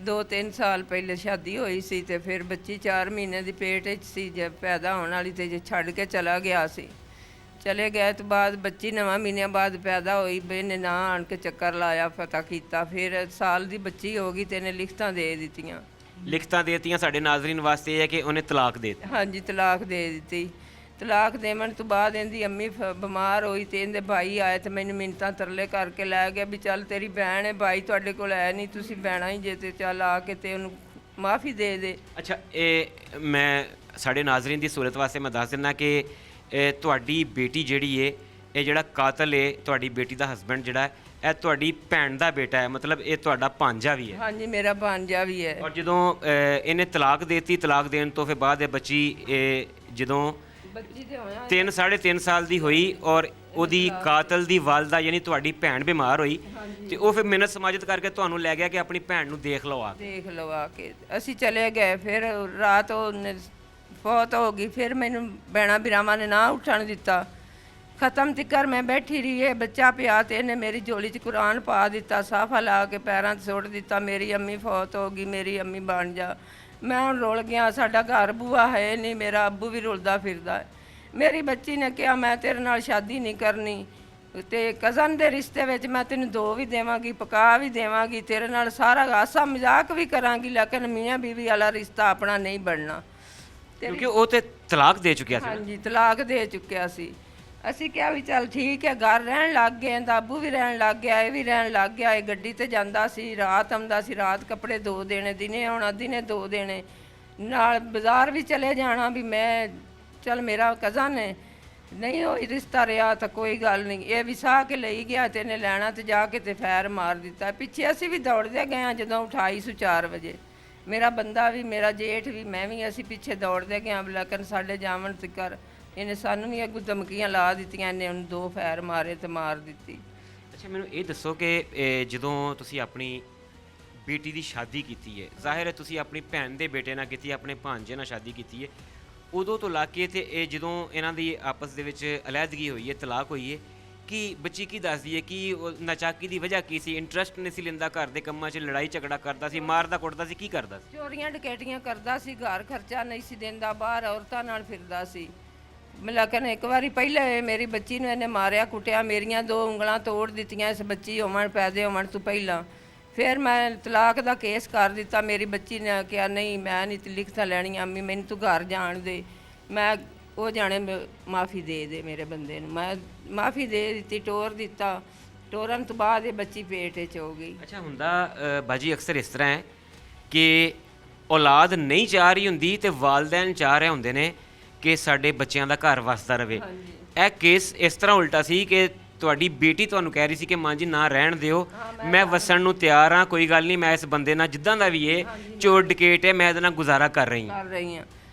2-3 ਸਾਲ ਪਹਿਲੇ ਸ਼ਾਦੀ ਹੋਈ ਸੀ ਤੇ ਫਿਰ ਬੱਚੀ 4 ਮਹੀਨੇ ਦੀ ਪੇਟ ਵਿੱਚ ਸੀ। ਜਦ ਪੈਦਾ ਹੋਣ ਵਾਲੀ ਤੇ ਜੇ ਛੱਡ ਕੇ ਚਲਾ ਗਿਆ ਸੀ। ਚਲੇ ਗਏ ਤੋਂ ਬਾਅਦ ਬੱਚੀ 9 ਮਹੀਨਿਆਂ ਬਾਅਦ ਪੈਦਾ ਹੋਈ। ਬੇਨੇ ਨਾ ਆਣ ਕੇ ਚੱਕਰ ਲਾਇਆ, ਪਤਾ ਕੀਤਾ, ਫਿਰ ਸਾਲ ਦੀ ਬੱਚੀ ਹੋ ਗਈ ਤੇ ਇਹਨੇ ਲਿਖਤਾਂ ਦੇ ਦਿੱਤੀਆਂ। ਲਿਖਤਾਂ ਦੇ ਦਿੱਤੀਆਂ। ਸਾਡੇ ਨਾਜ਼ਰੀਨ ਵਾਸਤੇ ਇਹ ਹੈ ਕਿ ਉਹਨੇ ਤਲਾਕ ਦੇ ਦਿੱਤੀ। ਹਾਂਜੀ, ਤਲਾਕ ਦੇ ਦਿੱਤੀ। ਤਲਾਕ ਦੇਣ ਤੋਂ ਬਾਅਦ ਇਹਦੀ ਅੰਮੀ ਬਿਮਾਰ ਹੋਈ ਤੇ ਇਹਦੇ ਭਾਈ ਆਏ ਤੇ ਮੈਨੂੰ ਮਿੰਨਤਾਂ ਤਰਲੇ ਕਰਕੇ ਲੈ ਗਿਆ ਵੀ ਚੱਲ ਤੇਰੀ ਭੈਣ ਹੈ, ਭਾਈ ਤੁਹਾਡੇ ਕੋਲ ਹੈ ਨਹੀਂ, ਤੁਸੀਂ ਭੈਣਾਂ ਹੀ ਜੇ ਤੇ ਚੱਲ ਆ ਕੇ ਤੇ ਉਹਨੂੰ ਮਾਫੀ ਦੇ ਦੇ। ਅੱਛਾ, ਇਹ ਮੈਂ ਸਾਡੇ ਨਾਜ਼ਰੀਨ ਦੀ ਸਹੂਲਤ ਵਾਸਤੇ ਮੈਂ ਦੱਸ ਦਿੰਦਾ ਕਿ ਤੁਹਾਡੀ ਬੇਟੀ ਜਿਹੜੀ ਏ, ਇਹ ਜਿਹੜਾ ਕਾਤਲ ਏ, ਤੁਹਾਡੀ ਬੇਟੀ ਦਾ ਹਸਬੈਂਡ ਜਿਹੜਾ ਇਹ ਤੁਹਾਡੀ ਭੈਣ ਦਾ ਬੇਟਾ ਹੈ, ਮਤਲਬ ਇਹ ਤੁਹਾਡਾ ਭਾਂਜਾ ਵੀ ਹੈ? ਹਾਂਜੀ, ਮੇਰਾ ਭਾਂਜਾ ਵੀ ਹੈ। ਔਰ ਜਦੋਂ ਇਹਨੇ ਤਲਾਕ ਦੇ ਦਿੱਤੀ, ਤਲਾਕ ਦੇਣ ਤੋਂ ਫਿਰ ਬਾਅਦ ਇਹ ਬੱਚੀ ਜਦੋਂ 3-3.5 ਸਾਲ ਦੀ ਹੋਈ ਔਰ ਉਹਦੀ ਕਾਤਲ ਦੀ ਵਾਲਦਾ ਯਾਨੀ ਤੁਹਾਡੀ ਭੈਣ ਬਿਮਾਰ ਹੋਈ ਤੇ ਉਹ ਫਿਰ ਮਿਹਨਤ ਸਮਾਜਤ ਕਰਕੇ ਤੁਹਾਨੂੰ ਲੈ ਗਿਆ ਕਿ ਆਪਣੀ ਭੈਣ ਨੂੰ ਦੇਖ ਲਓ ਆ ਕੇ ਅਸੀਂ ਚਲੇ ਗਏ। ਫਿਰ ਰਾਤ ਉਹਨੇ ਫੌਤ ਹੋ ਗਈ। ਫਿਰ ਮੈਨੂੰ ਭੈਣਾਂ ਬਿਰਾਵਾਂ ਨੇ ਨਾ ਉੱਠਣ ਦਿੱਤਾ। ਖਤਮ ਤਿੱਕਰ ਮੈਂ ਬੈਠੀ ਰਹੀ। ਇਹ ਬੱਚਾ ਪਿਆ ਤੇ ਇਹਨੇ ਮੇਰੀ ਝੋਲੀ 'ਚ ਕੁਰਾਨ ਪਾ ਦਿੱਤਾ, ਸਾਫਾ ਲਾ ਕੇ ਪੈਰਾਂ 'ਤੇ ਸੁੱਟ ਦਿੱਤਾ। ਮੇਰੀ ਅੰਮੀ ਫੌਤ ਹੋ ਗਈ, ਮੇਰੀ ਅੰਮੀ ਬਣ ਜਾ। ਮੈਂ ਹੁਣ ਰੁਲ ਗਿਆ। ਸਾਡਾ ਘਰ ਬੂਆ ਹੈ ਨਹੀਂ, ਮੇਰਾ ਅੱਬੂ ਵੀ ਰੁਲਦਾ ਫਿਰਦਾ। ਮੇਰੀ ਬੱਚੀ ਨੇ ਕਿਹਾ ਮੈਂ ਤੇਰੇ ਨਾਲ ਸ਼ਾਦੀ ਨਹੀਂ ਕਰਨੀ ਤੇ ਕਜ਼ਨ ਦੇ ਰਿਸ਼ਤੇ ਵਿੱਚ ਮੈਂ ਤੈਨੂੰ ਦੋ ਵੀ ਦੇਵਾਂਗੀ, ਪਕਾ ਵੀ ਦੇਵਾਂਗੀ, ਤੇਰੇ ਨਾਲ ਸਾਰਾ ਹਾਸਾ ਮਜ਼ਾਕ ਵੀ ਕਰਾਂਗੀ, ਲੇਕਿਨ ਮੀਆਂ ਬੀਵੀ ਵਾਲਾ ਰਿਸ਼ਤਾ ਆਪਣਾ ਨਹੀਂ ਬਣਨਾ। ਕਿਉਂਕਿ ਉਹ ਤੇ ਤਲਾਕ ਦੇ ਚੁੱਕਿਆ ਸੀ। ਹਾਂਜੀ, ਤਲਾਕ ਦੇ ਚੁੱਕਿਆ ਸੀ। ਅਸੀਂ ਕਿਹਾ ਵੀ ਚੱਲ ਠੀਕ ਹੈ, ਘਰ ਰਹਿਣ ਲੱਗ ਗਏ। ਦਾਬੂ ਵੀ ਰਹਿਣ ਲੱਗ ਗਿਆ, ਇਹ ਵੀ ਰਹਿਣ ਲੱਗ ਗਿਆ। ਇਹ ਗੱਡੀ ਤੇ ਜਾਂਦਾ ਸੀ, ਰਾਤ ਆਉਂਦਾ ਸੀ, ਰਾਤ ਕੱਪੜੇ ਧੋ ਦੇਣੇ, ਦਿਨੇ ਆਉਣਾ, ਦਿਨੇ ਧੋ ਦੇਣੇ, ਨਾਲ ਬਾਜ਼ਾਰ ਵੀ ਚਲੇ ਜਾਣਾ ਵੀ ਮੈਂ ਚੱਲ ਮੇਰਾ ਕਜ਼ਨ ਹੈ, ਨਹੀਂ ਹੋਈ ਰਿਸ਼ਤਾ ਰਿਹਾ ਤਾਂ ਕੋਈ ਗੱਲ ਨਹੀਂ। ਇਹ ਵਿਸਾਹ ਕੇ ਲਈ ਗਿਆ ਤੇ ਇਹਨੇ ਲੈਣਾ ਤੇ ਜਾ ਕੇ ਤੇ ਫੈਰ ਮਾਰ ਦਿੱਤਾ। ਪਿੱਛੇ ਅਸੀਂ ਵੀ ਦੌੜਦੇ ਗਏ ਹਾਂ। ਜਦੋਂ 2804 ਵਜੇ ਮੇਰਾ ਬੰਦਾ ਵੀ, ਮੇਰਾ ਜੇਠ ਵੀ, ਮੈਂ ਵੀ, ਅਸੀਂ ਪਿੱਛੇ ਦੌੜਦੇ ਗਏ ਹਾਂ। ਲੇਕਿਨ ਸਾਡੇ ਜਾਵਣ ਤੱਕ ਇਹਨੇ ਸਾਨੂੰ ਵੀ ਅੱਗੋਂ ਧਮਕੀਆਂ ਲਾ ਦਿੱਤੀਆਂ। ਇਹਨੇ ਉਹਨੂੰ 2 ਫੈਰ ਮਾਰੇ ਤੇ ਮਾਰ ਦਿੱਤੀ। ਅੱਛਾ, ਮੈਨੂੰ ਇਹ ਦੱਸੋ ਕਿ ਜਦੋਂ ਤੁਸੀਂ ਆਪਣੀ ਬੇਟੀ ਦੀ ਸ਼ਾਦੀ ਕੀਤੀ ਹੈ, ਜ਼ਾਹਿਰ ਹੈ ਤੁਸੀਂ ਆਪਣੀ ਭੈਣ ਦੇ ਬੇਟੇ ਨਾਲ ਕੀਤੀ, ਆਪਣੇ ਭਾਂਜੇ ਨਾਲ ਸ਼ਾਦੀ ਕੀਤੀ ਹੈ, ਉਦੋਂ ਤੋਂ ਲਾ ਕੇ ਤੇ ਇਹ ਜਦੋਂ ਇਹਨਾਂ ਦੀ ਆਪਸ ਦੇ ਵਿੱਚ ਅਲਹਿਦਗੀ ਹੋਈ ਹੈ, ਤਲਾਕ ਹੋਈ ਹੈ, ਕਿ ਬੱਚੀ ਕੀ ਦੱਸਦੀ ਹੈ ਕਿ ਉਹ ਨਾਚਾਕੀ ਦੀ ਵਜ੍ਹਾ ਕੀ ਸੀ? ਇੰਟਰਸਟ ਨਹੀਂ ਸੀ ਲੈਂਦਾ, ਘਰ ਦੇ ਕੰਮਾਂ 'ਚ ਲੜਾਈ ਝਗੜਾ ਕਰਦਾ ਸੀ, ਮਾਰਦਾ ਕੁੱਟਦਾ ਸੀ, ਕੀ ਕਰਦਾ ਸੀ? ਚੋਰੀਆਂ ਡਕੈਟੀਆਂ ਕਰਦਾ ਸੀ, ਘਰ ਖਰਚਾ ਨਹੀਂ ਸੀ ਦਿੰਦਾ, ਬਾਹਰ ਔਰਤਾਂ ਨਾਲ ਫਿਰਦਾ ਸੀ। ਲੇਕਿਨ ਇੱਕ ਵਾਰੀ ਪਹਿਲੇ ਮੇਰੀ ਬੱਚੀ ਨੂੰ ਇਹਨੇ ਮਾਰਿਆ ਕੁੱਟਿਆ, ਮੇਰੀਆਂ 2 ਉਂਗਲਾਂ ਤੋੜ ਦਿੱਤੀਆਂ ਇਸ ਬੱਚੀ ਹੋਵਣ ਪੈਦੇ ਹੋਵਣ ਤੋਂ ਪਹਿਲਾਂ। ਫਿਰ ਮੈਂ ਤਲਾਕ ਦਾ ਕੇਸ ਕਰ ਦਿੱਤਾ। ਮੇਰੀ ਬੱਚੀ ਨੇ ਕਿਹਾ ਨਹੀਂ ਮੈਂ ਨਹੀਂ ਲਿਖਤਾਂ ਲੈਣੀਆਂ, ਅੰਮੀ ਮੈਨੂੰ ਤੂੰ ਘਰ ਜਾਣ ਦੇ। ਮੈਂ ਉਹ ਜਾਣੇ ਮਾਫੀ ਦੇ ਦੇ ਮੇਰੇ ਬੰਦੇ ਨੂੰ। ਮੈਂ ਮਾਫੀ ਦੇ ਦਿੱਤੀ, ਟੋਰ ਦਿੱਤਾ। ਟੋਰਨ ਤੋਂ ਬਾਅਦ ਇਹ ਬੱਚੀ ਪੇਟ 'ਚ ਹੋ ਗਈ। ਅੱਛਾ, ਹੁੰਦਾ ਬਾਜੀ ਅਕਸਰ ਇਸ ਤਰ੍ਹਾਂ ਹੈ ਕਿ ਔਲਾਦ ਨਹੀਂ ਚਾਹ ਰਹੀ ਹੁੰਦੀ ਤੇ ਵਾਲਦੈਨ ਚਾਹ ਰਹੇ ਹੁੰਦੇ ਨੇ ਕਿ ਸਾਡੇ ਬੱਚਿਆਂ ਦਾ ਘਰ ਵਸਦਾ ਰਵੇ। ਇਹ ਕੇਸ ਇਸ ਤਰ੍ਹਾਂ ਉਲਟਾ ਸੀ ਕਿ ਤੁਹਾਡੀ ਬੇਟੀ ਤੁਹਾਨੂੰ ਕਹਿ ਰਹੀ ਸੀ ਕਿ ਮਾਂ ਜੀ ਨਾ ਰਹਿਣ ਦਿਓ, ਮੈਂ ਵਸਣ ਨੂੰ ਤਿਆਰ ਹਾਂ, ਕੋਈ ਗੱਲ ਨਹੀਂ, ਮੈਂ ਇਸ ਬੰਦੇ ਨਾਲ ਜਿੱਦਾਂ ਦਾ ਵੀ ਇਹ ਚੋਰ ਡਕੈਟ ਹੈ ਮੈਂ ਇਹਦੇ ਨਾਲ ਗੁਜ਼ਾਰਾ ਕਰ ਰਹੀ ਹਾਂ।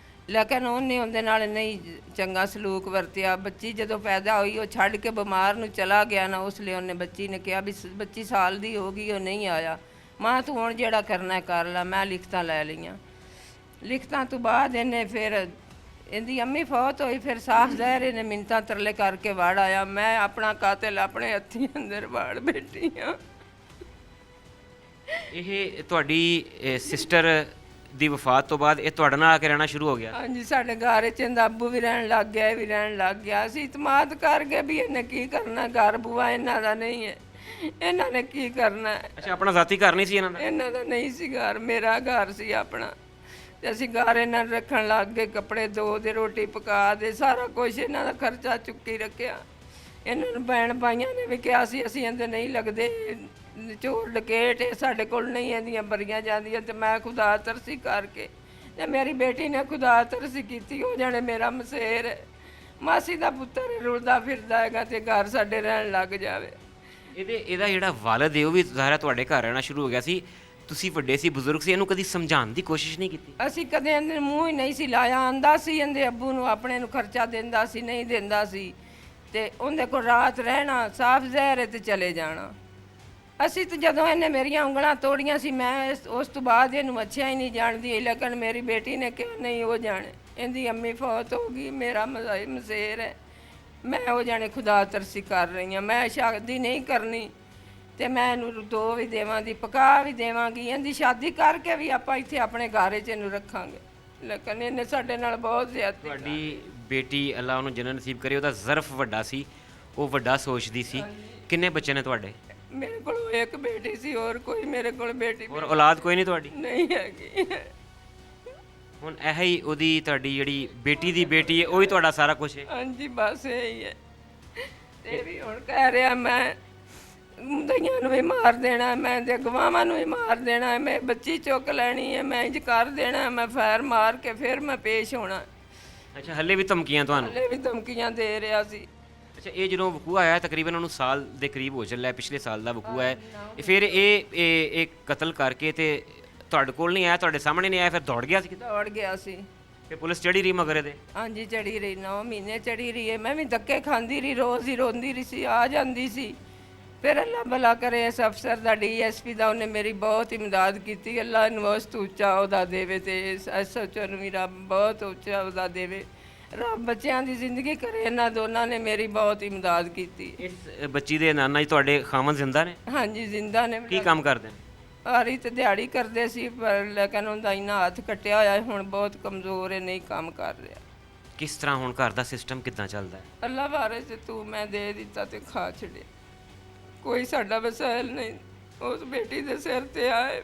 ਲੇਕਿਨ ਉਹਨੇ ਉਹਦੇ ਨਾਲ ਨਹੀਂ ਚੰਗਾ ਸਲੂਕ ਵਰਤਿਆ। ਬੱਚੀ ਜਦੋਂ ਪੈਦਾ ਹੋਈ ਉਹ ਛੱਡ ਕੇ ਬਿਮਾਰ ਨੂੰ ਚਲਾ ਗਿਆ ਨਾ, ਉਸ ਲਈ ਉਹਨੇ ਬੱਚੀ ਨੇ ਕਿਹਾ ਵੀ ਬੱਚੀ ਸਾਲ ਦੀ ਹੋ ਗਈ, ਉਹ ਨਹੀਂ ਆਇਆ। ਮਾਂ ਤੂੰ ਹੁਣ ਜਿਹੜਾ ਕਰਨਾ ਕਰ ਲੈ। ਮੈਂ ਲਿਖਤਾਂ ਲੈ ਲਈਆਂ। ਲਿਖਤਾਂ ਤੋਂ ਬਾਅਦ ਇਹਨੇ ਫਿਰ ਇਹਦੀ ਅੰਮੀ ਫੌਤ ਹੋਈ, ਫਿਰ ਸਾਫ ਜ਼ਾਹਿਰ ਇਹਨੇ ਮਿੰਨਤਾਂ ਤਰਲੇ ਕਰਕੇ ਵੜ ਆਇਆ। ਮੈਂ ਆਪਣਾ ਕਾਤਲ ਆਪਣੇ ਹੱਥੀਂ ਅੰਦਰ ਵਾੜ ਬੈਠੀ ਹਾਂ। ਇਹ ਤੁਹਾਡੀ ਸਿਸਟਰ ਦੀ ਵਫਾਤ ਤੋਂ ਬਾਅਦ ਇਹ ਤੁਹਾਡੇ ਨਾਲ ਆ ਕੇ ਰਹਿਣਾ ਸ਼ੁਰੂ ਹੋ ਗਿਆ? ਹਾਂਜੀ, ਸਾਡੇ ਘਰ 'ਚ ਇਹਦਾ ਅੱਬੂ ਵੀ ਰਹਿਣ ਲੱਗ ਗਿਆ, ਇਹ ਵੀ ਰਹਿਣ ਲੱਗ ਗਿਆ। ਅਸੀਂ ਇਤਮਾਦ ਕਰ ਗਏ ਵੀ ਇਹਨੇ ਕੀ ਕਰਨਾ, ਘਰ ਬੂਆ ਇਹਨਾਂ ਦਾ ਨਹੀਂ ਹੈ, ਇਹਨਾਂ ਨੇ ਕੀ ਕਰਨਾ ਹੈ। ਅੱਛਾ, ਆਪਣਾ ਜ਼ਾਤੀ ਘਰ ਨਹੀਂ ਸੀ ਇਹਨਾਂ ਦਾ? ਇਹਨਾਂ ਦਾ ਨਹੀਂ ਸੀ ਘਰ, ਮੇਰਾ ਘਰ ਸੀ ਆਪਣਾ। ਤੇ ਅਸੀਂ ਘਰ ਇਹਨਾਂ ਨੂੰ ਰੱਖਣ ਲੱਗ ਗਏ, ਕੱਪੜੇ ਧੋ ਦੇ, ਰੋਟੀ ਪਕਾ ਦੇ, ਸਾਰਾ ਕੁਝ ਇਹਨਾਂ ਦਾ ਖਰਚਾ ਚੁੱਕੀ ਰੱਖਿਆ। ਇਹਨਾਂ ਨੂੰ ਭੈਣ ਭਾਈਆਂ ਨੇ ਵੀ ਕਿਹਾ ਸੀ ਅਸੀਂ ਇਹਦੇ ਨਹੀਂ ਲੱਗਦੇ, ਚੋਰ ਡਕੈਟ ਇਹ ਸਾਡੇ ਕੋਲ ਨਹੀਂ ਇਹਦੀਆਂ ਬਰੀਆਂ ਜਾਂਦੀਆਂ। ਤੇ ਮੈਂ ਖੁਦਾ ਤਰਸੀ ਕਰਕੇ ਤੇ ਮੇਰੀ ਬੇਟੀ ਨੇ ਖੁਦਾ ਤਰਸੀ ਕੀਤੀ, ਉਹ ਜਾਣੇ ਮੇਰਾ ਮਸੇਰ ਹੈ, ਮਾਸੀ ਦਾ ਪੁੱਤਰ ਰੁਲਦਾ ਫਿਰਦਾ ਹੈਗਾ ਤੇ ਘਰ ਸਾਡੇ ਰਹਿਣ ਲੱਗ ਜਾਵੇ। ਇਹਦਾ ਜਿਹੜਾ ਵਾਲਦ ਹੈ ਉਹ ਵੀ ਜ਼ਾਹਿਰ ਤੁਹਾਡੇ ਘਰ ਰਹਿਣਾ ਸ਼ੁਰੂ ਹੋ ਗਿਆ ਸੀ। ਤੁਸੀਂ ਵੱਡੇ ਸੀ, ਬਜ਼ੁਰਗ ਸੀ, ਇਹਨੂੰ ਕਦੀ ਸਮਝਾਉਣ ਦੀ ਕੋਸ਼ਿਸ਼ ਨਹੀਂ ਕੀਤੀ? ਅਸੀਂ ਕਦੇ ਇਹਦੇ ਮੂੰਹ ਹੀ ਨਹੀਂ ਸੀ ਲਾਇਆ। ਆਂਦਾ ਸੀ ਇਹਦੇ ਅੱਬੂ ਨੂੰ ਆਪਣੇ ਨੂੰ ਖਰਚਾ ਦਿੰਦਾ ਸੀ, ਨਹੀਂ ਦਿੰਦਾ ਸੀ ਤੇ ਉਹਦੇ ਕੋਲ ਰਾਤ ਰਹਿਣਾ, ਸਾਫ ਜ਼ਹਿਰ ਤੇ ਚਲੇ ਜਾਣਾ। ਅਸੀਂ ਤਾਂ ਜਦੋਂ ਇਹਨੇ ਮੇਰੀਆਂ ਉਂਗਲਾਂ ਤੋੜੀਆਂ ਸੀ, ਮੈਂ ਉਸ ਤੋਂ ਬਾਅਦ ਇਹਨੂੰ ਅੱਛਾ ਹੀ ਨਹੀਂ ਜਾਣਦੀ, ਲੇਕਿਨ ਮੇਰੀ ਬੇਟੀ ਨੇ ਕਿਹਾ ਨਹੀਂ ਉਹ ਜਾਣੇ, ਇਹਦੀ ਅੰਮੀ ਫੌਤ ਹੋ ਗਈ, ਮੇਰਾ ਮਜ਼ੇਰ ਹੈ, ਮੈਂ ਉਹ ਜਾਣੇ ਖੁਦਾ ਤਰਸੀ ਕਰ ਰਹੀ ਹਾਂ। ਮੈਂ ਸ਼ਾਦੀ ਨਹੀਂ ਕਰਨੀ ਤੇ ਮੈਂ ਇਹਨੂੰ ਦੋ ਵੀ ਦੇਵਾਂਗੀ, ਪਕਾ ਵੀ ਦੇਵਾਂਗੀ, ਇਹਦੀ ਸ਼ਾਦੀ ਕਰਕੇ ਵੀ ਆਪਾਂ ਇੱਥੇ ਆਪਣੇ ਘਰ 'ਚ ਇਹਨੂੰ ਰੱਖਾਂਗੇ, ਲੇਕਿਨ ਇਹਨੇ ਸਾਡੇ ਨਾਲ ਬਹੁਤ ਜ਼ਿਆਦਾ। ਤੁਹਾਡੀ ਬੇਟੀ ਅੱਲਾ ਉਹਨੂੰ ਜੰਨਤ ਨਸੀਬ ਕਰੇ, ਉਹਦਾ ਜ਼ਰਫ ਵੱਡਾ ਸੀ, ਉਹ ਵੱਡਾ ਸੋਚਦੀ ਸੀ। ਕਿੰਨੇ ਬੱਚੇ ਨੇ ਤੁਹਾਡੇ? ਮੇਰੇ ਕੋਲ ਇੱਕ ਬੇਟੀ ਸੀ, ਹੋਰ ਕੋਈ ਮੇਰੇ ਕੋਲ ਬੇਟੀ ਹੋਰ ਔਲਾਦ ਕੋਈ ਨਹੀਂ ਤੁਹਾਡੀ? ਨਹੀਂ ਹੈਗੀ। ਹੁਣ ਇਹ ਹੀ ਉਹਦੀ ਤੁਹਾਡੀ ਜਿਹੜੀ ਬੇਟੀ ਦੀ ਬੇਟੀ ਹੈ, ਉਹ ਹੀ ਤੁਹਾਡਾ ਸਾਰਾ ਕੁਝ ਹੈ? ਹਾਂਜੀ, ਬਸ ਇਹੀ ਹੈ। ਤੇ ਵੀ ਹੁਣ ਕਹਿ ਰਿਹਾ ਮੈਂ ਦਈਆਂ ਨੂੰ ਵੀ ਮਾਰ ਦੇਣਾ, ਮੈਂ ਤੇ ਗਵਾਵਾਂ ਨੂੰ ਵੀ ਮਾਰ ਦੇਣਾ, ਮੈਂ ਬੱਚੀ ਚੁੱਕ ਲੈਣੀ ਹੈ, ਮੈਂ ਇੰਜ ਕਰ ਦੇਣਾ, ਮੈਂ ਫੈਰ ਮਾਰ ਕੇ ਫਿਰ ਮੈਂ ਪੇਸ਼ ਹੋਣਾ। ਅੱਛਾ, ਹੱਲੇ ਵੀ ਧਮਕੀਆਂ ਤੁਹਾਨੂੰ? ਹਲੇ ਵੀ ਧਮਕੀਆਂ ਦੇ ਰਿਹਾ ਸੀ। ਅੱਛਾ, ਇਹ ਜਦੋਂ ਵਕੂਆ ਆਇਆ ਤਕਰੀਬਨ ਉਹਨੂੰ ਸਾਲ ਦੇ ਕਰੀਬ ਹੋ ਚੱਲਿਆ, ਪਿਛਲੇ ਸਾਲ ਦਾ ਵਕੂਆ ਹੈ। ਫਿਰ ਇਹ ਕਤਲ ਕਰਕੇ ਤੇ ਤੁਹਾਡੇ ਕੋਲ ਨਹੀਂ ਆਇਆ, ਤੁਹਾਡੇ ਸਾਹਮਣੇ ਨਹੀਂ ਆਇਆ, ਫਿਰ ਦੌੜ ਗਿਆ ਸੀ ਕਿਤੇ? ਦੌੜ ਗਿਆ ਸੀ। ਫਿਰ ਪੁਲਿਸ ਚੜੀ ਰਹੀ ਮਗਰ ਇਹਦੇ? ਹਾਂਜੀ, ਚੜੀ ਰਹੀ, 9 ਮਹੀਨੇ ਚੜੀ ਰਹੀ ਹੈ। ਮੈਂ ਵੀ ਧੱਕੇ ਖਾਂਦੀ ਰਹੀ, ਰੋਜ਼ ਹੀ ਰੋਂਦੀ ਰਹੀ ਸੀ, ਆ ਜਾਂਦੀ ਸੀ। ਫਿਰ ਅੱਲਾ ਭਲਾ ਕਰੇ ਇਸ ਅਫਸਰ ਦਾ, ਡੀਐਸਪੀ ਦਾ, ਉਹਨੇ ਮੇਰੀ ਬਹੁਤ ਇਮਦਾਦ ਕੀਤੀ। ਅੱਲਾ ਇਹਨੂੰ ਉਸ ਤੋਂ ਉੱਚਾ ਉਹਦਾ ਦੇਵੇ ਤੇ ਐਸਐਚਓ ਨੂੰ ਵੀ ਰੱਬ ਬਹੁਤ ਉੱਚਾ ਉਹਦਾ ਦੇਵੇ। ਰੱਬ ਬੱਚਿਆਂ ਦੀ ਜ਼ਿੰਦਗੀ ਕਰੇ। ਇਹਨਾਂ ਦੋਨਾਂ ਨੇ ਮੇਰੀ ਬਹੁਤ ਇਮਦਾਦ ਕੀਤੀ। ਇਸ ਬੱਚੀ ਦੇ ਨਾਨਾ ਜੀ ਤੁਹਾਡੇ ਖਾਮਨ ਜ਼ਿੰਦਾ ਨੇ? ਹਾਂਜੀ, ਜ਼ਿੰਦਾ ਨੇ। ਕੀ ਕੰਮ ਕਰਦੇ ਨੇ? ਆਰੀ ਤੇ ਦਿਹਾੜੀ ਕਰਦੇ ਸੀ, ਪਰ ਲੇਕਿਨ ਉਹਦਾ ਇੰਨਾ ਹੱਥ ਕੱਟਿਆ ਹੋਇਆ, ਹੁਣ ਬਹੁਤ ਕਮਜ਼ੋਰ ਹੈ, ਨਹੀਂ ਕੰਮ ਕਰ ਰਿਹਾ। ਕਿਸ ਤਰ੍ਹਾਂ ਹੁਣ ਘਰ ਦਾ ਸਿਸਟਮ ਕਿੱਦਾਂ ਚੱਲਦਾ ਹੈ? ਅੱਲਾ ਬਾਰੇ ਤੇ ਤੂੰ ਮੈਂ ਦੇ ਦਿੱਤਾ ਤੇ ਖਾ ਛੱਡਿਆ, ਕੋਈ ਸਾਡਾ ਵਸਾਇਲ ਨਹੀਂ। ਉਸ ਬੇਟੀ ਦੇ ਸਿਰ ਤੇ ਆਏ,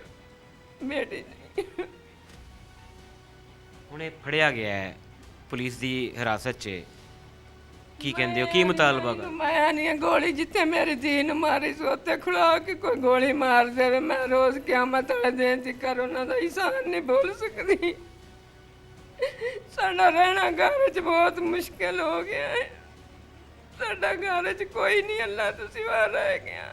ਬੇਟੀ ਨਹੀਂ। ਹੁਣ ਇਹ ਫੜਿਆ ਗਿਆ ਹੈ ਪੁਲਿਸ ਦੀ ਹਿਰਾਸਤ 'ਚ, ਕੀ ਕਹਿੰਦੇ ਹੋ, ਕੀ ਮੁਤਾਲਬਾ ਕਰ? ਮੈਂ ਨਹੀਂ ਗੋਲੀ ਜਿੱਥੇ ਮੇਰੀ ਧੀ ਨੂੰ ਮਾਰੀ ਸੀ ਉੱਥੇ ਖੁਲਾ ਕੇ ਕੋਈ ਗੋਲੀ ਮਾਰ ਦੇਵੇ, ਮੈਂ ਰੋਜ਼ ਕਿਆਮਤ ਵਾਲੇ ਦਿਨ ਤੱਕ ਉਹਨਾਂ ਦਾ ਇਹਿਸਾਨ ਨਹੀਂ ਭੁੱਲ ਸਕਦੀ। ਸਾਡਾ ਰਹਿਣਾ ਘਰ 'ਚ ਬਹੁਤ ਮੁਸ਼ਕਿਲ ਹੋ ਗਿਆ ਹੈ। ਸਾਡਾ ਘਰ 'ਚ ਕੋਈ ਨਹੀਂ ਅੱਲਾ ਤੋਂ ਸਿਵਾ ਰਹਿ ਗਿਆ।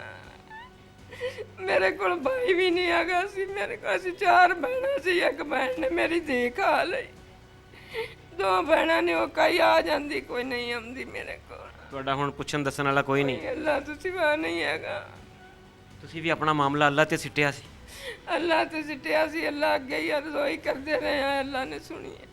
ਮੇਰੇ ਕੋਲ ਭਾਈ ਵੀ ਨਹੀਂ ਹੈਗਾ ਸੀ, ਮੇਰੇ ਕੋਲ ਅਸੀਂ 4 ਭੈਣਾਂ ਸੀ, ਇੱਕ ਭੈਣ ਨੇ ਮੇਰੀ ਧੀ ਖਾ ਲਈ, 2 ਭੈਣਾਂ ਨੇ ਉਹ ਕਈ ਆ ਜਾਂਦੀ, ਕੋਈ ਨਹੀਂ ਆਉਂਦੀ ਮੇਰੇ ਕੋਲ। ਤੁਹਾਡਾ ਹੁਣ ਪੁੱਛਣ ਦੱਸਣ ਵਾਲਾ ਕੋਈ ਨਹੀਂ? ਅੱਲਾ ਤੋਂ ਸਿਵਾ ਨਹੀਂ ਹੈਗਾ। ਤੁਸੀਂ ਵੀ ਆਪਣਾ ਮਾਮਲਾ ਅੱਲਾ ਤੇ ਸਿੱਟਿਆ ਸੀ? ਅੱਲਾ ਤੇ ਸਿੱਟਿਆ ਸੀ, ਅੱਲਾ ਅੱਗੇ ਹੀ ਅਰਜ਼ੋਈ ਕਰਦੇ ਰਹੇ ਆ, ਅੱਲਾ ਨੇ ਸੁਣੀ ਹੈ।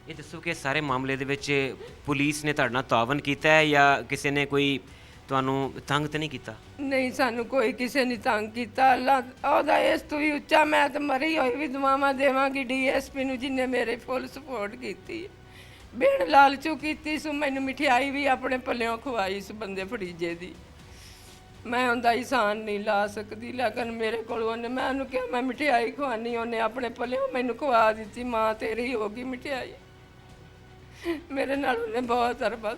ਇਹ ਦੱਸੋ ਕਿ ਸਾਰੇ ਮਾਮਲੇ ਦੇ ਵਿੱਚ ਪੁਲਿਸ ਨੇ ਤੁਹਾਡੇ ਨਾਲ ਤਾਵਨ ਕੀਤਾ ਹੈ ਜਾਂ ਕਿਸੇ ਨੇ ਕੋਈ ਤੁਹਾਨੂੰ ਤੰਗ ਤੇ ਨਹੀਂ ਕੀਤਾ? ਨਹੀਂ, ਸਾਨੂੰ ਕੋਈ ਕਿਸੇ ਨੇ ਤੰਗ ਕੀਤਾ। ਅੱਲਾ ਉਹਦਾ ਇਸ ਤੋਂ ਵੀ ਉੱਚਾ ਮੈਂ ਤਾਂ ਮਰੀ ਹੋਈ ਵੀ ਦੁਆਵਾਂ ਦੇਵਾਂਗੀ ਡੀਐਸਪੀ ਨੂੰ, ਜਿਨੇ ਮੇਰੇ ਫੁੱਲ ਸਪੋਰਟ ਕੀਤੀ, ਬਿਨ ਲਾਲਚੂ ਕੀਤੀ ਸੋ। ਮੈਨੂੰ ਮਠਿਆਈ ਵੀ ਆਪਣੇ ਪੱਲਿਓਂ ਖਵਾਈ ਇਸ ਬੰਦੇ ਫੜੀਜੇ ਦੀ, ਮੈਂ ਉਹਦਾ ਇਹਿਸਾਨ ਨਹੀਂ ਲਾ ਸਕਦੀ, ਲੇਕਿਨ ਮੇਰੇ ਕੋਲ ਉਹਨੇ, ਮੈਂ ਉਹਨੂੰ ਕਿਹਾ ਮੈਂ ਮਠਿਆਈ ਖਵਾਨੀ, ਉਹਨੇ ਆਪਣੇ ਪੱਲਿਓਂ ਮੈਨੂੰ ਖਵਾ ਦਿੱਤੀ। ਮਾਂ ਤੇਰੀ ਹੋ ਗਈ ਮਠਿਆਈ। ਮੇਰੇ ਨਾਲ ਉਹਨੇ ਬਹੁਤ ਅਰਬਤ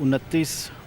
29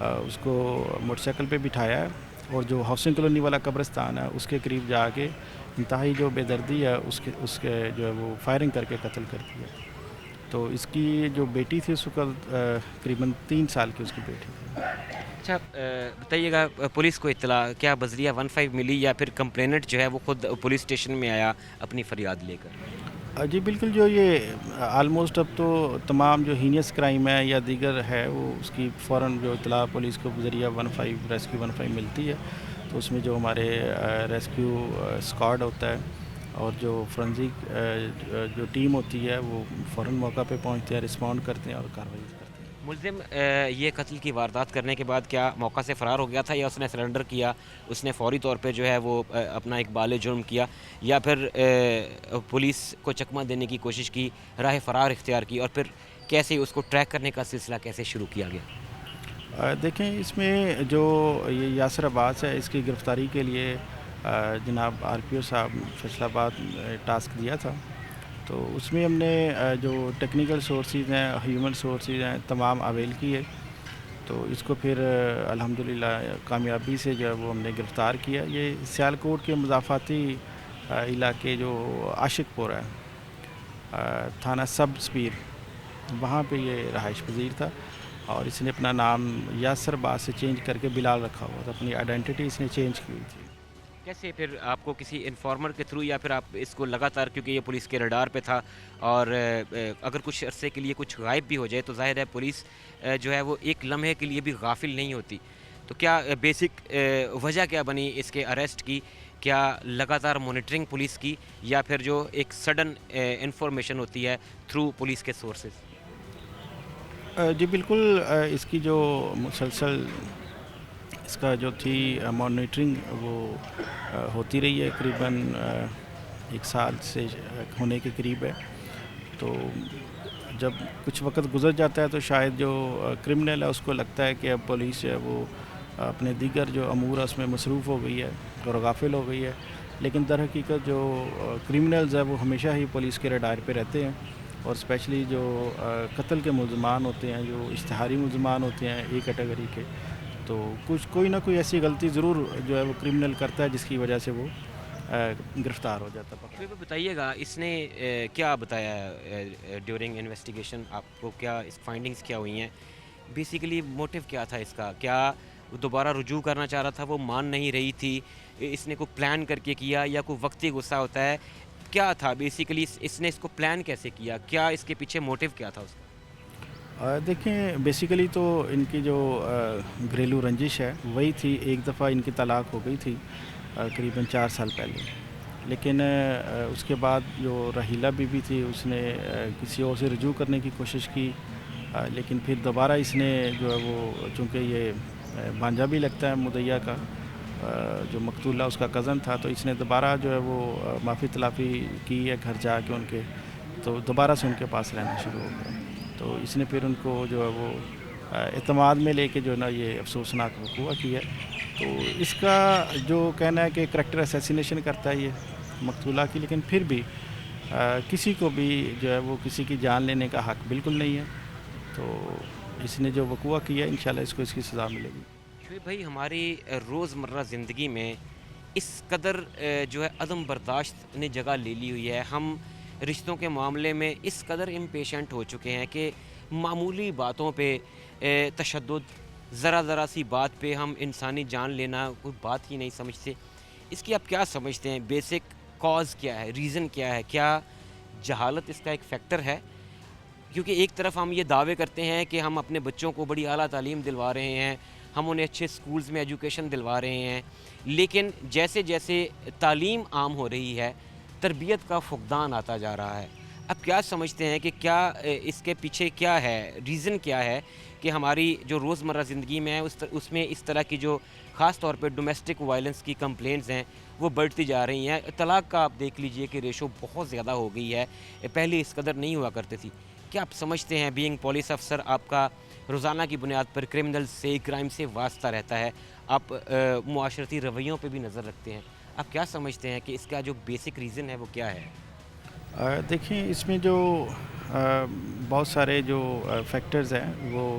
اس کو موٹر سائیکل پہ بٹھایا ہے اور جو ہاؤسنگ کالونی والا قبرستان ہے اس کے قریب جا کے انتہائی جو بے دردی ہے اس کے جو ہے وہ فائرنگ کر کے قتل کر دیا. تو اس کی جو بیٹی تھی اس وقت قریباً 3 سال کی اس کی بیٹی تھی. اچھا بتائیے گا پولیس کو اطلاع کیا بذریعہ 15 ملی یا پھر کمپلیننٹ جو ہے وہ خود پولیس اسٹیشن میں آیا اپنی فریاد لے کر؟ جی بالکل, جو یہ آلموسٹ اب تو تمام جو ہینیس کرائم ہے یا دیگر ہے وہ اس کی فوراً جو اطلاع پولیس کو ذریعہ 15 ریسکیو 15 ملتی ہے. تو اس میں جو ہمارے ریسکیو اسکواڈ ہوتا ہے اور جو فرنزک جو ٹیم ہوتی ہے وہ فوراً موقع پہ پہنچتے ہیں, رسپونڈ کرتے ہیں اور کارروائی کرتے ہیں. ملزم یہ قتل کی واردات کرنے کے بعد کیا موقع سے فرار ہو گیا تھا یا اس نے سرنڈر کیا, اس نے فوری طور پہ جو ہے وہ اپنا اقبال جرم کیا یا پھر پولیس کو چکمہ دینے کی کوشش کی, راہ فرار اختیار کی, اور پھر کیسے اس کو ٹریک کرنے کا سلسلہ کیسے شروع کیا گیا؟ دیکھیں اس میں جو یہ یاسر عباس ہے اس کی گرفتاری کے لیے جناب RPO صاحب فیصل آباد ٹاسک دیا تھا. تو اس میں ہم نے جو ٹیکنیکل سورسز ہیں, ہیومن سورسز ہیں, تمام اویل کیے. تو اس کو پھر الحمدللہ کامیابی سے جو ہے وہ ہم نے گرفتار کیا. یہ سیالکوٹ کے مضافاتی علاقے جو عاشق پور ہے, تھانہ سب سپیر, وہاں پہ یہ رہائش پذیر تھا اور اس نے اپنا نام یاسر عباس سے چینج کر کے بلال رکھا ہوا تھا. اپنی آئیڈینٹی اس نے چینج کی ہوئی تھی. کیسے پھر آپ کو کسی انفارمر کے تھرو یا پھر آپ اس کو لگاتار, کیونکہ یہ پولیس کے رڈار پہ تھا اور اگر کچھ عرصے کے لیے کچھ غائب بھی ہو جائے تو ظاہر ہے پولیس جو ہے وہ ایک لمحے کے لیے بھی غافل نہیں ہوتی, تو کیا بیسک وجہ کیا بنی اس کے اریسٹ کی؟ کیا لگاتار مانیٹرنگ پولیس کی یا پھر جو ایک سڈن انفارمیشن ہوتی ہے تھرو پولیس کے سورسز؟ جی بالکل, اس کی جو مسلسل اس کا جو تھی مانیٹرنگ وہ ہوتی رہی ہے, قریباً 1 سال سے ہونے کے قریب ہے. تو جب کچھ وقت گزر جاتا ہے تو شاید جو کرمنل ہے اس کو لگتا ہے کہ اب پولیس جو ہے وہ اپنے دیگر جو امور اس میں مصروف ہو گئی ہے اور غافل ہو گئی ہے. لیکن در حقیقت جو کرمنلز ہے وہ ہمیشہ ہی پولیس کے رڈار پہ رہتے ہیں اور اسپیشلی جو قتل کے ملزمان ہوتے ہیں, جو اشتہاری ملزمان ہوتے ہیں A کیٹیگری کے, تو کوئی نہ کوئی ایسی غلطی ضرور جو ہے وہ کرمنل کرتا ہے جس کی وجہ سے وہ گرفتار ہو جاتا ہے. بتائیے گا اس نے کیا بتایا ڈیورنگ انویسٹیگیشن, آپ کو کیا اس فائنڈنگز کیا ہوئی ہیں, بیسیکلی موٹیو کیا تھا اس کا؟ کیا دوبارہ رجوع کرنا چاہ رہا تھا, وہ مان نہیں رہی تھی, اس نے کوئی پلان کر کے کیا یا کوئی وقتی غصہ ہوتا ہے, کیا تھا بیسیکلی اس نے اس کو پلان کیسے کیا, کیا اس کے پیچھے موٹیو کیا تھا اس کا؟ دیکھیں بیسیکلی تو ان کی جو گھریلو رنجش ہے وہی تھی. ایک دفعہ ان کی طلاق ہو گئی تھی قریباً 4 سال پہلے, لیکن اس کے بعد جو رحیلہ بی بی تھی اس نے کسی اور سے رجوع کرنے کی کوشش کی, لیکن پھر دوبارہ اس نے جو ہے وہ, چونکہ یہ بھانجا بھی لگتا ہے مدعیہ کا, جو مقتولہ اس کا کزن تھا, تو اس نے دوبارہ جو ہے وہ معافی تلافی کی ہے گھر جا کے ان کے, تو دوبارہ سے ان کے پاس رہنا شروع ہو گیا. تو اس نے پھر ان کو جو ہے وہ اعتماد میں لے کے جو ہے نا یہ افسوسناک وقوع کیا. تو اس کا جو کہنا ہے کہ کریکٹر اسیسینیشن کرتا ہے یہ مقتولہ کی, لیکن پھر بھی کسی کو بھی جو ہے وہ کسی کی جان لینے کا حق بالکل نہیں ہے. تو اس نے جو وقوع کیا انشاءاللہ اس کو اس کی سزا ملے گی. شعیب بھائی, ہماری روزمرہ زندگی میں اس قدر جو ہے عدم برداشت نے جگہ لے لی ہوئی ہے, ہم رشتوں کے معاملے میں اس قدر امپیشنٹ ہو چکے ہیں کہ معمولی باتوں پہ تشدد, ذرا سی بات پہ ہم انسانی جان لینا کوئی بات ہی نہیں سمجھتے. اس کی آپ کیا سمجھتے ہیں, بیسک کاز کیا ہے, ریزن کیا ہے, کیا جہالت اس کا ایک فیکٹر ہے؟ کیونکہ ایک طرف ہم یہ دعوے کرتے ہیں کہ ہم اپنے بچوں کو بڑی اعلیٰ تعلیم دلوا رہے ہیں, ہم انہیں اچھے سکولز میں ایجوکیشن دلوا رہے ہیں, لیکن جیسے جیسے تعلیم عام ہو رہی ہے تربیت کا فقدان آتا جا رہا ہے. اب کیا سمجھتے ہیں کہ کیا اس کے پیچھے کیا ہے, ریزن کیا ہے کہ ہماری جو روزمرہ زندگی میں ہے اس میں اس طرح کی جو خاص طور پہ ڈومیسٹک وائلنس کی کمپلینٹس ہیں وہ بڑھتی جا رہی ہیں. طلاق کا آپ دیکھ لیجئے کہ ریشو بہت زیادہ ہو گئی ہے, پہلے اس قدر نہیں ہوا کرتی تھی. کیا آپ سمجھتے ہیں بینگ پولیس افسر آپ کا روزانہ کی بنیاد پر کرمنل سے, کرائم سے واسطہ رہتا ہے, آپ معاشرتی رویوں پہ بھی نظر رکھتے ہیں, آپ کیا سمجھتے ہیں کہ اس کا جو بیسک ریزن ہے وہ کیا ہے؟ دیکھیں اس میں جو بہت سارے جو فیکٹرز ہیں وہ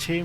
6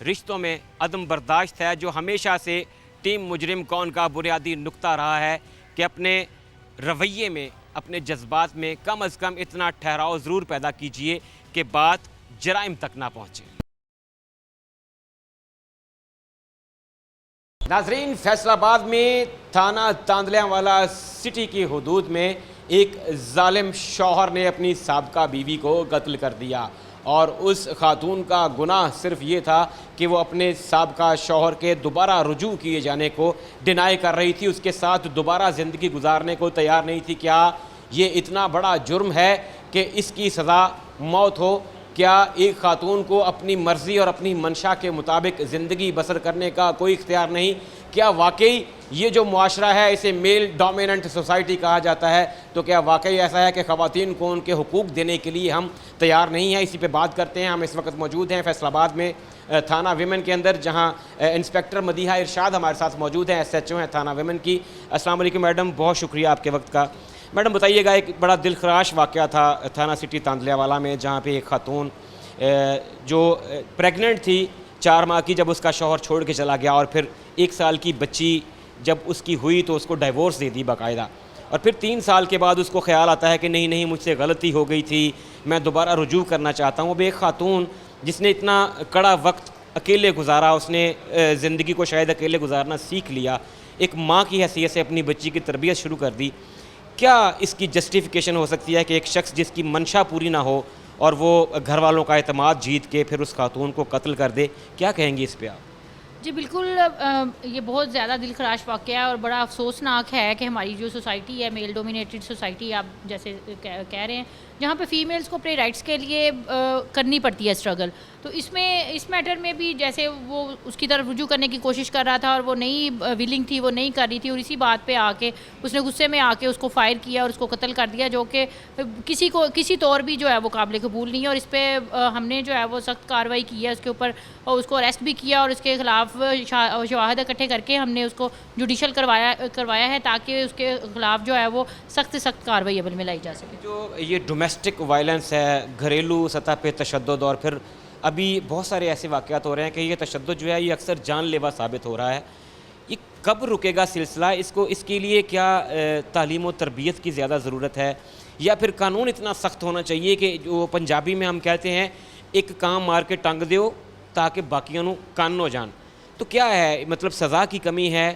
رشتوں میں عدم برداشت ہے، جو ہمیشہ سے ٹیم مجرم کون کا بنیادی نقطہ رہا ہے کہ اپنے رویے میں، اپنے جذبات میں کم از کم اتنا ٹھہراؤ ضرور پیدا کیجئے کہ بات جرائم تک نہ پہنچے۔ ناظرین، فیصل آباد میں تھانہ تاندلیاں والا سٹی کی حدود میں ایک ظالم شوہر نے اپنی سابقہ بیوی کو قتل کر دیا، اور اس خاتون کا گناہ صرف یہ تھا کہ وہ اپنے سابقہ شوہر کے دوبارہ رجوع کیے جانے کو ڈینائی کر رہی تھی، اس کے ساتھ دوبارہ زندگی گزارنے کو تیار نہیں تھی۔ کیا یہ اتنا بڑا جرم ہے کہ اس کی سزا موت ہو؟ کیا ایک خاتون کو اپنی مرضی اور اپنی منشا کے مطابق زندگی بسر کرنے کا کوئی اختیار نہیں؟ کیا واقعی یہ جو معاشرہ ہے اسے میل ڈومیننٹ سوسائٹی کہا جاتا ہے؟ تو کیا واقعی ایسا ہے کہ خواتین کو ان کے حقوق دینے کے لیے ہم تیار نہیں ہیں؟ اسی پہ بات کرتے ہیں۔ ہم اس وقت موجود ہیں فیصل آباد میں تھانہ ویمن کے اندر، جہاں انسپیکٹر مدیحہ ارشاد ہمارے ساتھ موجود ہیں، SHO ہیں تھانہ ویمن کی۔ السلام علیکم میڈم، بہت شکریہ آپ کے وقت کا۔ میڈم بتائیے گا، ایک بڑا دل خراش واقعہ تھا تھانہ سٹی تاندلیہ والا میں، جہاں پہ ایک خاتون جو پریگننٹ تھی 4 ماہ کی، جب اس کا شوہر چھوڑ کے چلا گیا، اور پھر 1 سال کی بچی جب اس کی ہوئی تو اس کو ڈائیورس دے دی باقاعدہ، اور پھر 3 سال کے بعد اس کو خیال آتا ہے کہ نہیں مجھ سے غلطی ہو گئی تھی، میں دوبارہ رجوع کرنا چاہتا ہوں۔ اب ایک خاتون جس نے اتنا کڑا وقت اکیلے گزارا، اس نے زندگی کو شاید اکیلے گزارنا سیکھ لیا، ایک ماں کی حیثیت سے اپنی بچی کی تربیت شروع کر دی، کیا اس کی جسٹیفیکیشن ہو سکتی ہے کہ ایک شخص جس کی منشا پوری نہ ہو اور وہ گھر والوں کا اعتماد جیت کے پھر اس خاتون کو قتل کر دے؟ کیا کہیں گی اس پہ آپ؟ جی بالکل، یہ بہت زیادہ دل خراش واقعہ ہے اور بڑا افسوسناک ہے کہ ہماری جو سوسائٹی ہے، میل ڈومینیٹڈ سوسائٹی آپ جیسے کہہ رہے ہیں، جہاں پہ فیمیلز کو اپنے رائٹس کے لیے کرنی پڑتی ہے اسٹرگل، تو اس میٹر میں بھی جیسے وہ اس کی طرف رجوع کرنے کی کوشش کر رہا تھا اور وہ نہیں ولنگ تھی، وہ نہیں کر رہی تھی، اور اسی بات پہ آ کے اس نے غصے میں آ کے اس کو فائر کیا اور اس کو قتل کر دیا، جو کہ کسی طور بھی جو ہے وہ قابل قبول نہیں ہے، اور اس پہ ہم نے جو ہے وہ سخت کارروائی کی ہے اس کے اوپر، اور اس کو اریسٹ بھی کیا، اور اس کے خلاف شواہد اکٹھے کر کے ہم نے اس کو جوڈیشل کروایا ہے تاکہ اس کے خلاف جو ہے وہ سخت سے سخت کارروائی عمل میں لائی جا سکے۔ جو یہ ڈومیسٹک وائلنس ہے، گھریلو سطح پہ تشدد، اور پھر ابھی بہت سارے ایسے واقعات ہو رہے ہیں کہ یہ تشدد جو ہے یہ اکثر جان لیوا ثابت ہو رہا ہے، یہ کب رکے گا سلسلہ؟ اس کے لیے کیا تعلیم و تربیت کی زیادہ ضرورت ہے، یا پھر قانون اتنا سخت ہونا چاہیے کہ جو پنجابی میں ہم کہتے ہیں ایک کام مار کے ٹنگ دیو تاکہ باقیوں نو کان ہو جان؟ تو کیا ہے، مطلب سزا کی کمی ہے،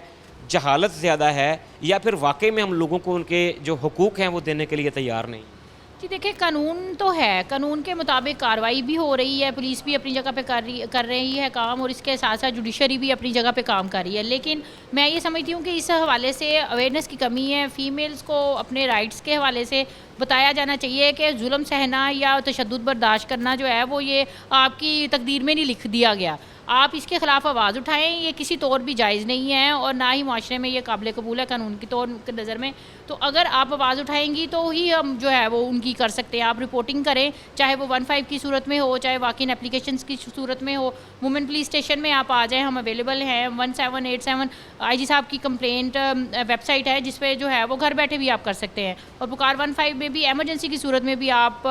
جہالت زیادہ ہے، یا پھر واقعی میں ہم لوگوں کو ان کے جو حقوق ہیں وہ دینے کے لیے تیار نہیں؟ جی دیکھیں، قانون تو ہے، قانون کے مطابق کارروائی بھی ہو رہی ہے، پولیس بھی اپنی جگہ پہ کر رہی ہے کام، اور اس کے ساتھ ساتھ جوڈیشری بھی اپنی جگہ پہ کام کر رہی ہے، لیکن میں یہ سمجھتی ہوں کہ اس حوالے سے اویئرنیس کی کمی ہے۔ فیمیلز کو اپنے رائٹس کے حوالے سے بتایا جانا چاہیے کہ ظلم سہنا یا تشدد برداشت کرنا جو ہے وہ یہ آپ کی تقدیر میں نہیں لکھ دیا گیا، آپ اس کے خلاف آواز اٹھائیں، یہ کسی طور بھی جائز نہیں ہے، اور نہ ہی معاشرے میں یہ قابل قبول ہے قانون کی طور کے نظر میں۔ تو اگر آپ آواز اٹھائیں گی تو ہی ہم جو ہے وہ ان کی کر سکتے ہیں۔ آپ رپورٹنگ کریں، چاہے وہ 15 کی صورت میں ہو، چاہے واقعی اپلیکیشنز کی صورت میں ہو، وومن پولیس اسٹیشن میں آپ آ جائیں، ہم اویلیبل ہیں۔ 1787 IG صاحب کی کمپلینٹ ویب سائٹ ہے جس پہ جو ہے وہ گھر بیٹھے بھی آپ کر سکتے ہیں، اور پکار 15 میں بھی ایمرجنسی کی صورت میں بھی آپ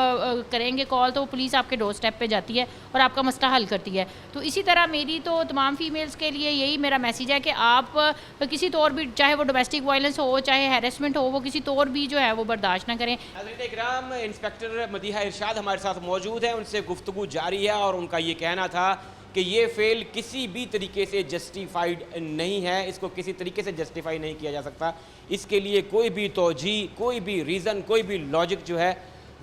کریں گے کال تو پولیس آپ کے ڈور اسٹیپ پہ جاتی ہے اور آپ کا مسئلہ حل کرتی ہے۔ تو اسی طرح میری تو تمام فیمیلز کے لیے یہی میرا میسیج ہے کہ آپ کسی طور بھی، چاہے وہ ڈومیسٹک وائلنس ہو، چاہے ہیرسمنٹ ہو، وہ کسی طور بھی جو ہے وہ برداشت نہ کریں۔ حضرت اکرام، انسپیکٹر مدیحہ ارشاد ہمارے ساتھ موجود ہیں، ان سے گفتگو جاری ہے، اور ان کا یہ کہنا تھا کہ یہ فعل کسی بھی طریقے سے جسٹیفائیڈ نہیں ہے، اس کو کسی طریقے سے جسٹیفائی نہیں کیا جا سکتا، اس کے لیے کوئی بھی توجیہ، کوئی بھی ریزن، کوئی بھی لاجک جو ہے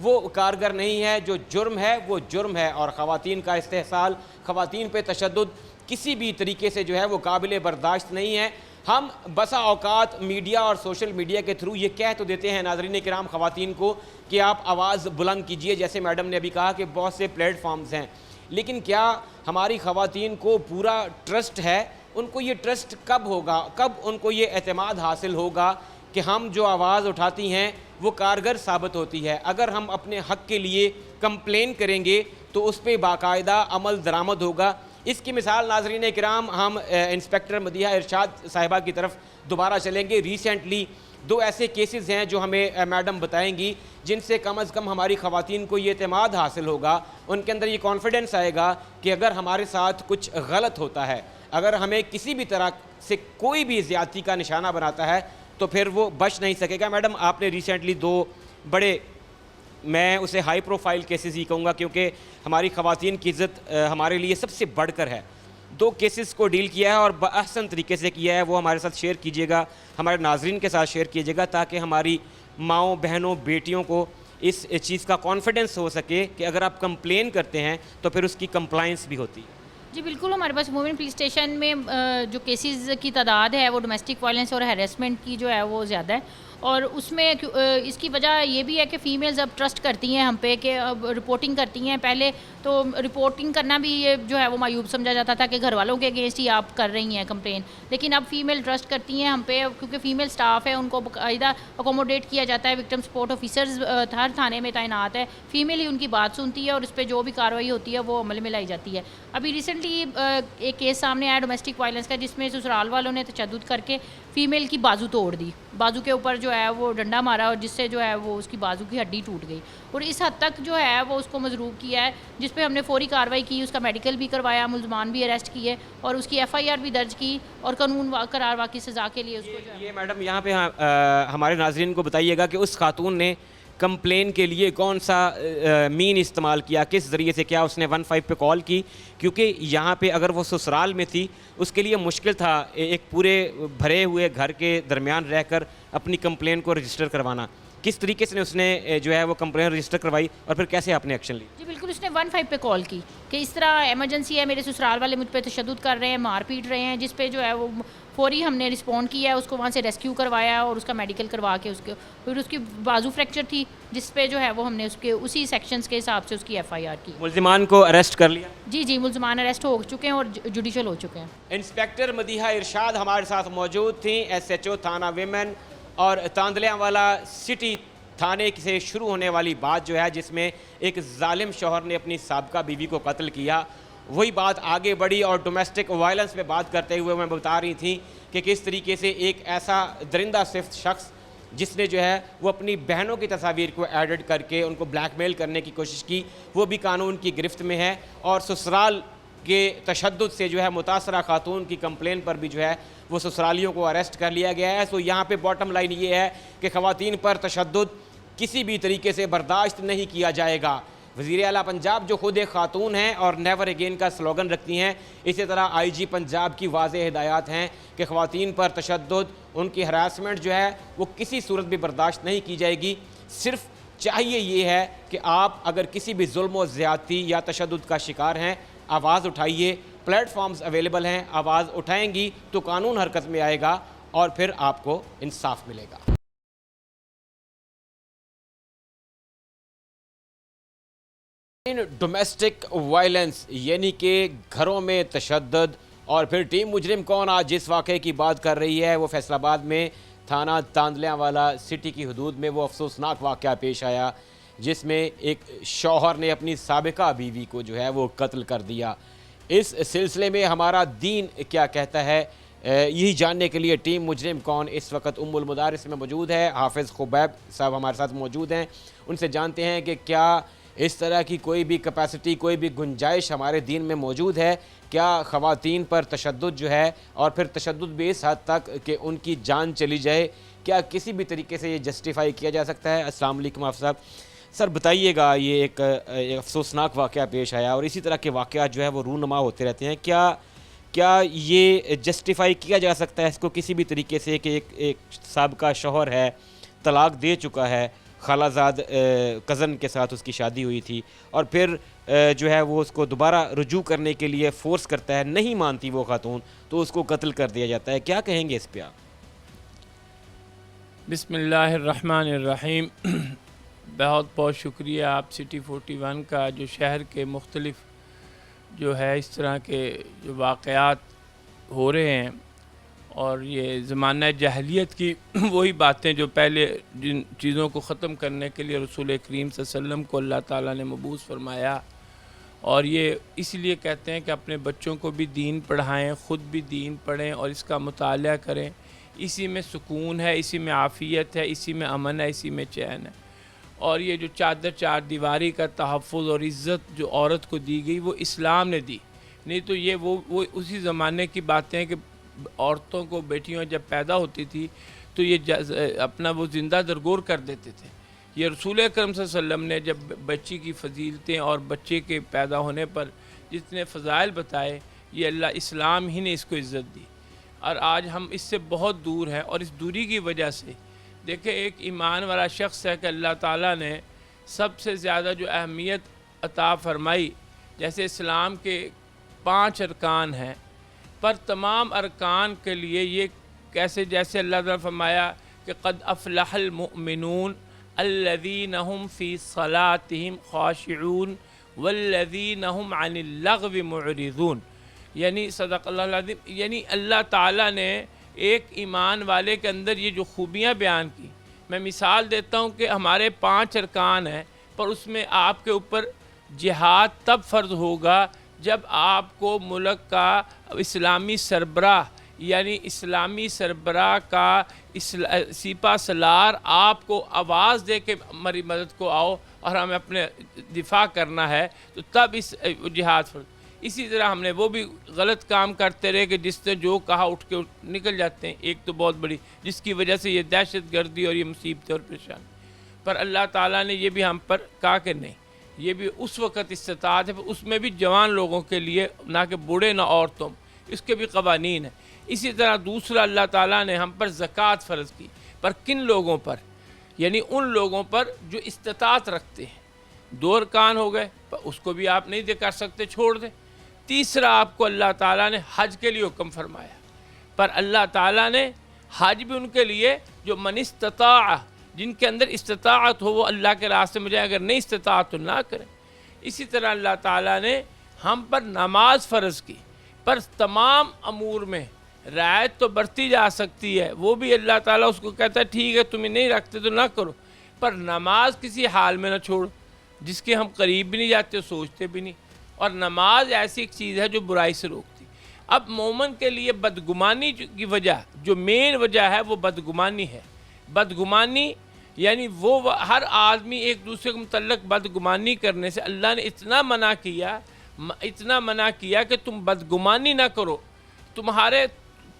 وہ کارگر نہیں ہے۔ جو جرم ہے وہ جرم ہے، اور خواتین کا استحصال، خواتین پہ تشدد کسی بھی طریقے سے جو ہے وہ قابل برداشت نہیں ہے۔ ہم بسا اوقات میڈیا اور سوشل میڈیا کے تھرو یہ کہہ تو دیتے ہیں ناظرین کرام خواتین کو کہ آپ آواز بلند کیجئے، جیسے میڈم نے ابھی کہا کہ بہت سے پلیٹ فارمز ہیں، لیکن کیا ہماری خواتین کو پورا ٹرسٹ ہے؟ ان کو یہ ٹرسٹ کب ہوگا، کب ان کو یہ اعتماد حاصل ہوگا کہ ہم جو آواز اٹھاتی ہیں وہ کارگر ثابت ہوتی ہے؟ اگر ہم اپنے حق کے لیے کمپلین کریں گے تو اس پہ باقاعدہ عمل درآمد ہوگا، اس کی مثال ناظرین کرام ہم انسپیکٹر مدیحہ ارشاد صاحبہ کی طرف دوبارہ چلیں گے. ریسنٹلی 2 ایسے کیسز ہیں جو ہمیں میڈم بتائیں گی جن سے کم از کم ہماری خواتین کو یہ اعتماد حاصل ہوگا, ان کے اندر یہ کانفیڈنس آئے گا کہ اگر ہمارے ساتھ کچھ غلط ہوتا ہے, اگر ہمیں کسی بھی طرح سے کوئی بھی زیادتی کا نشانہ بناتا ہے تو پھر وہ بچ نہیں سکے گا. میڈم آپ نے ریسنٹلی 2 بڑے, میں اسے ہائی پروفائل کیسز ہی کہوں گا کیونکہ ہماری خواتین کی عزت ہمارے لیے سب سے بڑھ کر ہے, 2 کیسز کو ڈیل کیا ہے اور بأحسن طریقے سے کیا ہے. وہ ہمارے ساتھ شیئر کیجیے گا, ہمارے ناظرین کے ساتھ شیئر کیجیے گا تاکہ ہماری ماؤں بہنوں بیٹیوں کو اس چیز کا کانفیڈنس ہو سکے کہ اگر آپ کمپلین کرتے ہیں تو پھر اس کی کمپلائنس بھی ہوتی ہے. جی بالکل, ہمارے پاس وومن پولیس اسٹیشن میں جو کیسز کی تعداد ہے وہ ڈومیسٹک وائلنس اور ہیراسمنٹ کی جو ہے وہ زیادہ ہے, اور اس میں اس کی وجہ یہ بھی ہے کہ فیمیلز اب ٹرسٹ کرتی ہیں ہم پہ کہ اب رپورٹنگ کرتی ہیں. پہلے تو رپورٹنگ کرنا بھی یہ جو ہے وہ معیوب سمجھا جاتا تھا کہ گھر والوں کے اگینسٹ ہی آپ کر رہی ہیں کمپلین, لیکن اب فیمیل ٹرسٹ کرتی ہیں ہم پہ کیونکہ فیمیل سٹاف ہے, ان کو باقاعدہ اکوموڈیٹ کیا جاتا ہے. وکٹم سپورٹ آفیسرز ہر تھانے میں تعینات ہے, فیمیل ہی ان کی بات سنتی ہے اور اس پہ جو بھی کارروائی ہوتی ہے وہ عمل میں لائی جاتی ہے. ابھی ریسنٹلی ایک کیس سامنے آیا ڈومیسٹک وائلنس کا جس میں سسرال والوں نے تشدد کر کے فیمیل کی بازو توڑ دی, بازو کے اوپر جو ہے وہ ڈنڈا مارا اور جس سے جو ہے وہ اس کی بازو کی ہڈی ٹوٹ گئی, اور اس حد تک جو ہے وہ اس کو مضروب کیا ہے جس پہ ہم نے فوری کارروائی کی, اس کا میڈیکل بھی کروایا, ملزمان بھی اریسٹ کیے اور اس کی FIR بھی درج کی اور قانون قرار واقعی سزا کے لیے اس کو جو ہے. یہ میڈم یہاں پہ ہمارے ناظرین کو بتائیے گا کہ اس خاتون نے کمپلین کے لیے کون سا مین استعمال کیا, کس ذریعے سے, کیا اس نے 15 پہ کال کی, کیونکہ یہاں پہ اگر وہ سسرال میں تھی اس کے لیے مشکل تھا ایک پورے بھرے ہوئے گھر کے درمیان رہ کر اپنی کمپلین کو رجسٹر کروانا. کس طریقے سے اس نے جو ہے وہ کمپلین رجسٹر کروائی اور پھر کیسے آپ نے ایکشن لی؟ جی بالکل, اس نے 15 پہ کال کی کہ اس طرح ایمرجنسی ہے, میرے سسرال والے مجھ پہ تشدد کر رہے ہیں, مار پیٹ رہے ہیں, جس پہ جو ہے وہ فوری ہم نے رسپونڈ کیا ہے, اس کو وہاں سے ریسکیو کروایا اور اس کا میڈیکل کروا کے پھر اس کی بازو فریکچر تھی جس پہ جو ہے وہ ہم نے اس کے اسی سیکشنز کے حساب سے اس کی FIR کی. ملزمان کو اریسٹ کر لیا؟ جی ملزمان اریسٹ ہو چکے ہیں اور جوڈیشل ہو چکے ہیں. انسپیکٹر مدیحہ ارشاد ہمارے ساتھ موجود تھیں, SHO تھانہ ویمن, اور تاندلیاں والا سٹی تھانے سے شروع ہونے والی بات جو ہے جس میں ایک ظالم شوہر نے اپنی سابقہ بیوی کو قتل کیا, وہی بات آگے بڑھی اور ڈومیسٹک وائلنس پہ بات کرتے ہوئے میں بتا رہی تھی کہ کس طریقے سے ایک ایسا درندہ صفت شخص جس نے جو ہے وہ اپنی بہنوں کی تصاویر کو ایڈٹ کر کے ان کو بلیک میل کرنے کی کوشش کی, وہ بھی قانون کی گرفت میں ہے, اور سسرال کے تشدد سے جو ہے متاثرہ خاتون کی کمپلین پر بھی جو ہے وہ سسرالیوں کو اریسٹ کر لیا گیا ہے. سو یہاں پہ باٹم لائن یہ ہے کہ خواتین پر تشدد کسی بھی طریقے سے برداشت نہیں کیا جائے گا. وزیر اعلیٰ پنجاب جو خود ایک خاتون ہیں اور نیور اگین کا سلوگن رکھتی ہیں, اسی طرح IG پنجاب کی واضح ہدایات ہیں کہ خواتین پر تشدد, ان کی ہراسمنٹ جو ہے وہ کسی صورت بھی برداشت نہیں کی جائے گی. صرف چاہیے یہ ہے کہ آپ اگر کسی بھی ظلم و زیادتی یا تشدد کا شکار ہیں, آواز اٹھائیے, پلیٹ فارمز اویلیبل ہیں, آواز اٹھائیں گی تو قانون حرکت میں آئے گا اور پھر آپ کو انصاف ملے گا. ڈومیسٹک وائلنس یعنی کہ گھروں میں تشدد, اور پھر ٹیم مجرم کون آج جس واقعے کی بات کر رہی ہے وہ فیصل آباد میں تھانہ تاندلیاں والا سٹی کی حدود میں وہ افسوسناک واقعہ پیش آیا جس میں ایک شوہر نے اپنی سابقہ بیوی کو جو ہے وہ قتل کر دیا. اس سلسلے میں ہمارا دین کیا کہتا ہے, یہی جاننے کے لیے ٹیم مجرم کون اس وقت المدارس میں موجود ہے. حافظ خبیب صاحب ہمارے ساتھ موجود ہیں, ان سے جانتے ہیں کہ کیا اس طرح کی کوئی بھی کیپیسٹی, کوئی بھی گنجائش ہمارے دین میں موجود ہے, کیا خواتین پر تشدد جو ہے اور پھر تشدد بھی اس حد تک کہ ان کی جان چلی جائے, کیا کسی بھی طریقے سے یہ جسٹیفائی کیا جا سکتا ہے؟ السلام علیکم آپ صاحب. سر بتائیے گا, یہ ایک افسوسناک واقعہ پیش آیا اور اسی طرح کے واقعات جو ہے وہ رونما ہوتے رہتے ہیں, کیا یہ جسٹیفائی کیا جا سکتا ہے اس کو کسی بھی طریقے سے کہ ایک سابقہ شوہر ہے, طلاق دے چکا ہے, خالہ زاد کزن کے ساتھ اس کی شادی ہوئی تھی, اور پھر جو ہے وہ اس کو دوبارہ رجوع کرنے کے لیے فورس کرتا ہے, نہیں مانتی وہ خاتون تو اس کو قتل کر دیا جاتا ہے, کیا کہیں گے اس پہ آپ؟ بسم اللہ الرحمن الرحیم. بہت بہت شکریہ آپ سٹی 41 کا, جو شہر کے مختلف جو ہے اس طرح کے جو واقعات ہو رہے ہیں اور یہ زمانہ جاہلیت کی وہی باتیں جو پہلے جن چیزوں کو ختم کرنے کے لیے رسول کریم صلی اللہ علیہ وسلم کو اللہ تعالیٰ نے مبعوث فرمایا, اور یہ اس لیے کہتے ہیں کہ اپنے بچوں کو بھی دین پڑھائیں، خود بھی دین پڑھیں اور اس کا مطالعہ کریں. اسی میں سکون ہے، اسی میں عافیت ہے، اسی میں امن ہے، اسی میں چین ہے. اور یہ جو چار دیواری کا تحفظ اور عزت جو عورت کو دی گئی وہ اسلام نے دی. نہیں تو یہ وہ اسی زمانے کی باتیں ہیں کہ عورتوں کو، بیٹیوں جب پیدا ہوتی تھی تو یہ اپنا وہ زندہ درگور کر دیتے تھے. یہ رسول اکرم صلی اللہ علیہ وسلم نے جب بچی کی فضیلتیں اور بچے کے پیدا ہونے پر جتنے فضائل بتائے، یہ اللہ اسلام ہی نے اس کو عزت دی. اور آج ہم اس سے بہت دور ہیں، اور اس دوری کی وجہ سے دیکھیں ایک ایمان والا شخص ہے کہ اللہ تعالیٰ نے سب سے زیادہ جو اہمیت عطا فرمائی، جیسے اسلام کے 5 ارکان ہیں، پر تمام ارکان کے لیے یہ جیسے اللہ تعالیٰ نے فرمایا کہ قد افلح المؤمنون الذین هم فی صلاتهم خاشعون والذین هم عن اللغو معرضون. یعنی صدق اللہ العظیم، یعنی اللہ تعالیٰ نے ایک ایمان والے کے اندر یہ جو خوبیاں بیان کی. میں مثال دیتا ہوں کہ ہمارے 5 ارکان ہیں، پر اس میں آپ کے اوپر جہاد تب فرض ہوگا جب آپ کو ملک کا اسلامی سربراہ، یعنی اسلامی سربراہ کا سپہ سالار آپ کو آواز دے کہ ہماری مدد کو آؤ اور ہمیں اپنے دفاع کرنا ہے، تو تب اس جہاد فرض. اسی طرح ہم نے وہ بھی غلط کام کرتے رہے کہ جس نے جو کہا اٹھ کے نکل جاتے ہیں. ایک تو بہت بڑی جس کی وجہ سے یہ دہشت گردی اور یہ مصیبتیں اور پریشانی. پر اللہ تعالیٰ نے یہ بھی ہم پر کہا کہ نہیں، یہ بھی اس وقت استطاعت ہے، اس میں بھی جوان لوگوں کے لیے، نہ کہ بوڑھے نہ عورتوں، اس کے بھی قوانین ہیں. اسی طرح دوسرا اللہ تعالیٰ نے ہم پر زکوٰۃ فرض کی. پر کن لوگوں پر؟ یعنی ان لوگوں پر جو استطاعت رکھتے ہیں. 2 ارکان ہو گئے، پر اس کو بھی آپ نہیں کر سکتے، چھوڑ دیں. تیسرا آپ کو اللہ تعالیٰ نے حج کے لیے حکم فرمایا، پر اللہ تعالیٰ نے حج بھی ان کے لیے جو من استطاع، جن کے اندر استطاعت ہو وہ اللہ کے راستے میں جائے، اگر نہیں استطاعت تو نہ کریں. اسی طرح اللہ تعالیٰ نے ہم پر نماز فرض کی، پر تمام امور میں رعایت تو برتی جا سکتی ہے. وہ بھی اللہ تعالیٰ اس کو کہتا ہے ٹھیک ہے تمہیں نہیں رکھتے تو نہ کرو، پر نماز کسی حال میں نہ چھوڑو، جس کے ہم قریب بھی نہیں جاتے، سوچتے بھی نہیں. اور نماز ایسی ایک چیز ہے جو برائی سے روکتی. اب مومن کے لیے بدگمانی کی وجہ، جو مین وجہ ہے وہ بدگمانی ہے. بدگمانی یعنی وہ ہر آدمی ایک دوسرے کے متعلق بدگمانی کرنے سے اللہ نے اتنا منع کیا کہ تم بدگمانی نہ کرو.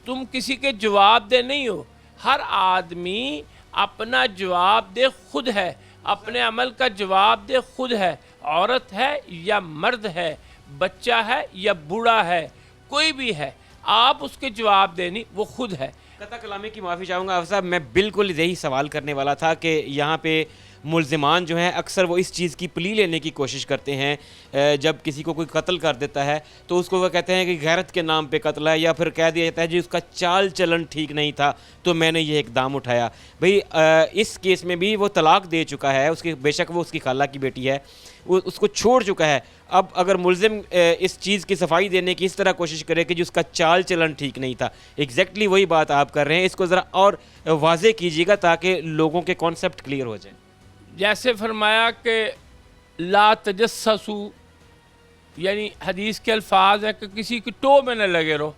تم کسی کے جواب دہ نہیں ہو. ہر آدمی اپنا جواب دہ خود ہے، اپنے عمل کا جواب دہ خود ہے. عورت ہے یا مرد ہے، بچہ ہے یا بوڑھا ہے، کوئی بھی ہے، آپ اس کے جواب دے نہیں، وہ خود ہے. قطع کلامی کی معافی چاہوں گا صاحب، میں بالکل یہی سوال کرنے والا تھا کہ یہاں پہ ملزمان جو ہیں اکثر وہ اس چیز کی پلی لینے کی کوشش کرتے ہیں. جب کسی کو کوئی قتل کر دیتا ہے تو اس کو وہ کہتے ہیں کہ غیرت کے نام پہ قتل ہے، یا پھر کہہ دیا جاتا ہے جی اس کا چال چلن ٹھیک نہیں تھا تو میں نے یہ اقدام اٹھایا. بھئی اس کیس میں بھی وہ طلاق دے چکا ہے، اس کی بے شک وہ اس کی خالہ کی بیٹی ہے، وہ اس کو چھوڑ چکا ہے. اب اگر ملزم اس چیز کی صفائی دینے کی اس طرح کوشش کرے کہ جس کا چال چلن ٹھیک نہیں تھا، ایگزیکٹلی وہی بات آپ کر رہے ہیں. اس کو ذرا اور واضح کیجیے گا تاکہ لوگوں کے کانسیپٹ کلیئر ہو جائیں. جیسے فرمایا کہ لا تجسسوا، یعنی حدیث کے الفاظ ہے کہ کسی کی ٹو میں نہ لگے رہو.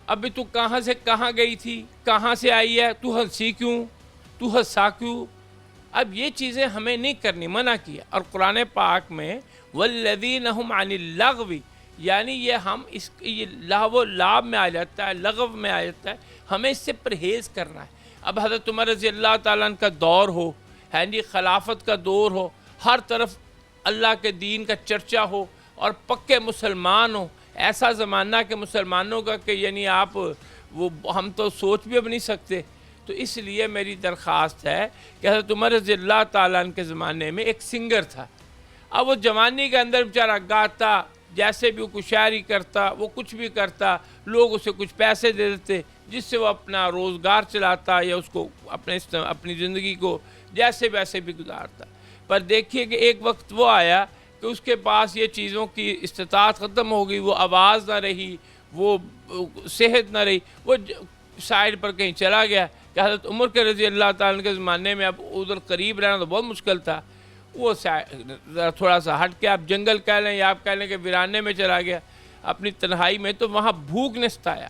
ابھی تو کہاں سے کہاں گئی تھی، کہاں سے آئی ہے، تو ہنسی کیوں، تو ہنسا کیوں. اب یہ چیزیں ہمیں نہیں کرنی، منع کیا. اور قرآن پاک میں والذین هم عن اللغو، یعنی یہ لہو لعب میں آ جاتا ہے، لغو میں آ جاتا ہے، ہمیں اس سے پرہیز کرنا ہے. اب حضرت عمر رضی اللہ تعالیٰ عنہ کا دور ہو، خلافت کا دور ہو، ہر طرف اللہ کے دین کا چرچا ہو اور پکے مسلمان ہوں، ایسا زمانہ کہ مسلمانوں کا کہ یعنی آپ وہ ہم تو سوچ بھی اب نہیں سکتے. تو اس لیے میری درخواست ہے کہ حضرت عمر رضی اللہ تعالیٰ عنہ کے زمانے میں ایک سنگر تھا. اب وہ جوانی کے اندر بیچارہ گاتا، جیسے بھی وہ کچھ شاعری کرتا، وہ کچھ بھی کرتا، لوگ اسے کچھ پیسے دے دیتے جس سے وہ اپنا روزگار چلاتا یا اس کو اپنی زندگی کو جیسے ویسے بھی گزارتا. پر دیکھیے کہ ایک وقت وہ آیا کہ اس کے پاس یہ چیزوں کی استطاعت ختم ہو گئی، وہ آواز نہ رہی، وہ صحت نہ رہی، وہ سائڈ پر کہیں چلا گیا. کہ حضرت عمر کے رضی اللہ تعالیٰ کے زمانے میں اب ادھر قریب رہنا تو بہت مشکل تھا. وہ تھوڑا سا ہٹ کے آپ جنگل کہہ لیں یا آپ کہہ لیں کہ ویرانے میں چلا گیا اپنی تنہائی میں، تو وہاں بھوک نے ستایا.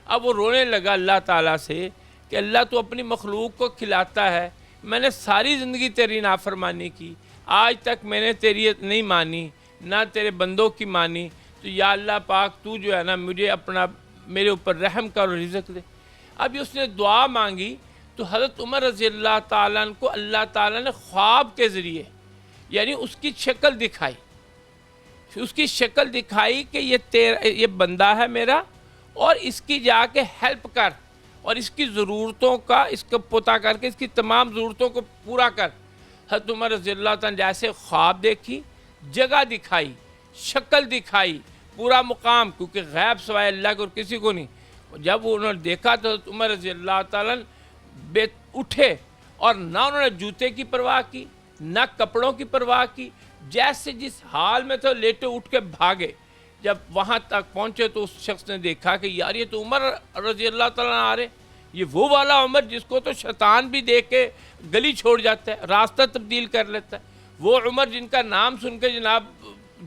اب وہ رونے لگا اللہ تعالیٰ سے کہ اللہ تو اپنی مخلوق کو کھلاتا ہے، میں نے ساری زندگی تیری نافرمانی کی، آج تک میں نے تیری نہیں مانی نہ تیرے بندوں کی مانی، تو یا اللہ پاک تو جو ہے نا مجھے میرے اوپر رحم کر اور رزق دے. اب اس نے دعا مانگی تو حضرت عمر رضی اللہ تعالیٰ عنہ کو اللہ تعالیٰ نے خواب کے ذریعے یعنی اس کی شکل دکھائی، کہ یہ بندہ ہے میرا اور اس کی جا کے ہیلپ کر اور اس کی ضرورتوں کا اس کو پتہ کر کے اس کی تمام ضرورتوں کو پورا کر. حضرت عمر رضی اللہ تعالیٰ نے جیسے خواب دیکھی، جگہ دکھائی، شکل دکھائی، پورا مقام، کیونکہ غیب سوائے اللہ کو اور کسی کو نہیں. جب انہوں نے دیکھا تو حضرت عمر رضی اللہ تعالیٰ اٹھے اور نہ انہوں نے جوتے کی پرواہ کی نہ کپڑوں کی پرواہ کی، جیسے جس حال میں تھے لیٹے اٹھ کے بھاگے. جب وہاں تک پہنچے تو اس شخص نے دیکھا کہ یار یہ تو عمر رضی اللہ تعالیٰ آ رہے، یہ وہ والا عمر جس کو تو شیطان بھی دیکھ کے گلی چھوڑ جاتا ہے، راستہ تبدیل کر لیتا ہے، وہ عمر جن کا نام سن کے جناب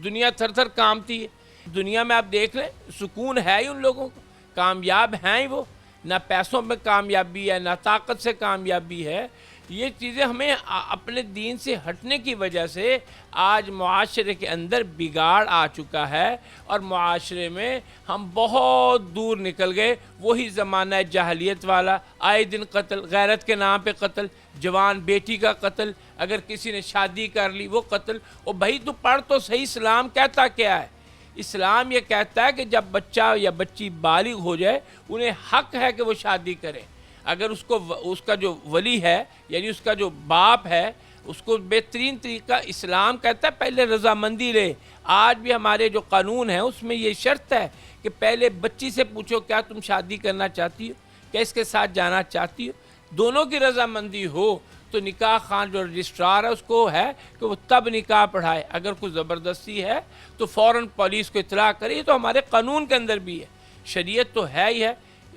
دنیا تھر تھر کانپتی ہے. دنیا میں آپ دیکھ لیں سکون ہے ہی ان لوگوں کو، کامیاب ہیں ہی وہ، نہ پیسوں میں کامیابی ہے نہ طاقت سے کامیابی ہے. یہ چیزیں ہمیں اپنے دین سے ہٹنے کی وجہ سے آج معاشرے کے اندر بگاڑ آ چکا ہے اور معاشرے میں ہم بہت دور نکل گئے. وہی زمانہ جاہلیت والا، آئے دن قتل، غیرت کے نام پہ قتل، جوان بیٹی کا قتل، اگر کسی نے شادی کر لی وہ قتل. اور بھائی تو پڑھ تو صحیح، اسلام کہتا کیا ہے؟ اسلام یہ کہتا ہے کہ جب بچہ یا بچی بالغ ہو جائے انہیں حق ہے کہ وہ شادی کریں. اگر اس کا جو ولی ہے یعنی اس کا جو باپ ہے اس کو بہترین طریقہ اسلام کہتا ہے پہلے رضامندی لے. آج بھی ہمارے جو قانون ہیں اس میں یہ شرط ہے کہ پہلے بچی سے پوچھو کیا تم شادی کرنا چاہتی ہو، کیا اس کے ساتھ جانا چاہتی ہو. دونوں کی رضامندی ہو تو نکاح خان جو رجسٹرار ہے اس کو ہے کہ وہ تب نکاح پڑھائے. اگر کوئی زبردستی ہے تو فوراً پولیس کو اطلاع کرے. تو ہمارے قانون کے اندر بھی ہے، شریعت تو ہے ہی ہے.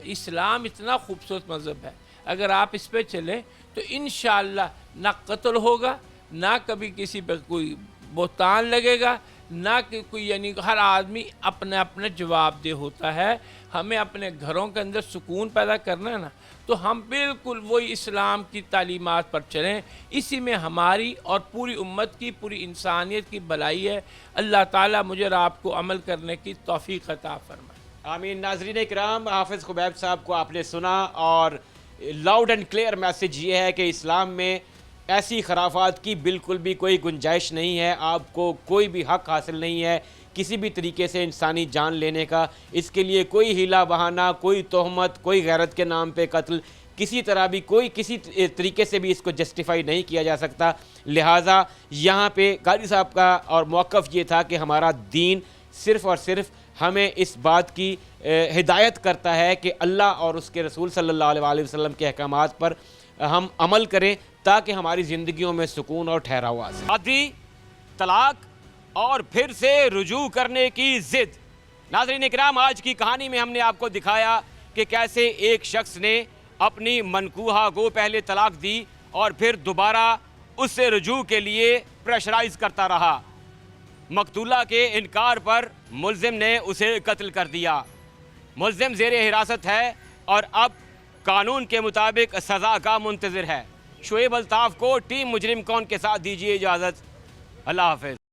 اسلام اتنا خوبصورت مذہب ہے، اگر آپ اس پہ چلیں تو انشاءاللہ نہ قتل ہوگا، نہ کبھی کسی پہ کوئی بہتان لگے گا، نہ کہ کوئی یعنی ہر آدمی اپنے جواب دہ ہوتا ہے. ہمیں اپنے گھروں کے اندر سکون پیدا کرنا ہے نا، تو ہم بالکل وہی اسلام کی تعلیمات پر چلیں. اسی میں ہماری اور پوری امت کی، پوری انسانیت کی بھلائی ہے. اللہ تعالیٰ مجھے اور آپ کو عمل کرنے کی توفیق عطا فرمائے. آمین. ناظرین کرام، حافظ خبیب صاحب کو آپ نے سنا اور لاؤڈ اینڈ کلیئر میسیج یہ ہے کہ اسلام میں ایسی خرافات کی بالکل بھی کوئی گنجائش نہیں ہے. آپ کو کوئی بھی حق حاصل نہیں ہے کسی بھی طریقے سے انسانی جان لینے کا. اس کے لیے کوئی ہیلا بہانہ، کوئی تہمت، کوئی غیرت کے نام پہ قتل، کسی طرح بھی کسی طریقے سے بھی اس کو جسٹیفائی نہیں کیا جا سکتا. لہٰذا یہاں پہ قاضی صاحب کا اور موقف یہ تھا کہ ہمارا دین صرف اور صرف ہمیں اس بات کی ہدایت کرتا ہے کہ اللہ اور اس کے رسول صلی اللہ علیہ وسلم کے احکامات پر ہم عمل کریں تاکہ ہماری زندگیوں میں سکون اور ٹھہراؤ آ سکے. شادی، طلاق اور پھر سے رجوع کرنے کی ضد. ناظرین اکرام، آج کی کہانی میں ہم نے آپ کو دکھایا کہ کیسے ایک شخص نے اپنی منکوحہ کو پہلے طلاق دی اور پھر دوبارہ اس سے رجوع کے لیے پریشرائز کرتا رہا. مقتولہ کے انکار پر ملزم نے اسے قتل کر دیا. ملزم زیر حراست ہے اور اب قانون کے مطابق سزا کا منتظر ہے. شعیب الطاف کو ٹیم مجرم کون کے ساتھ دیجیے اجازت. اللہ حافظ.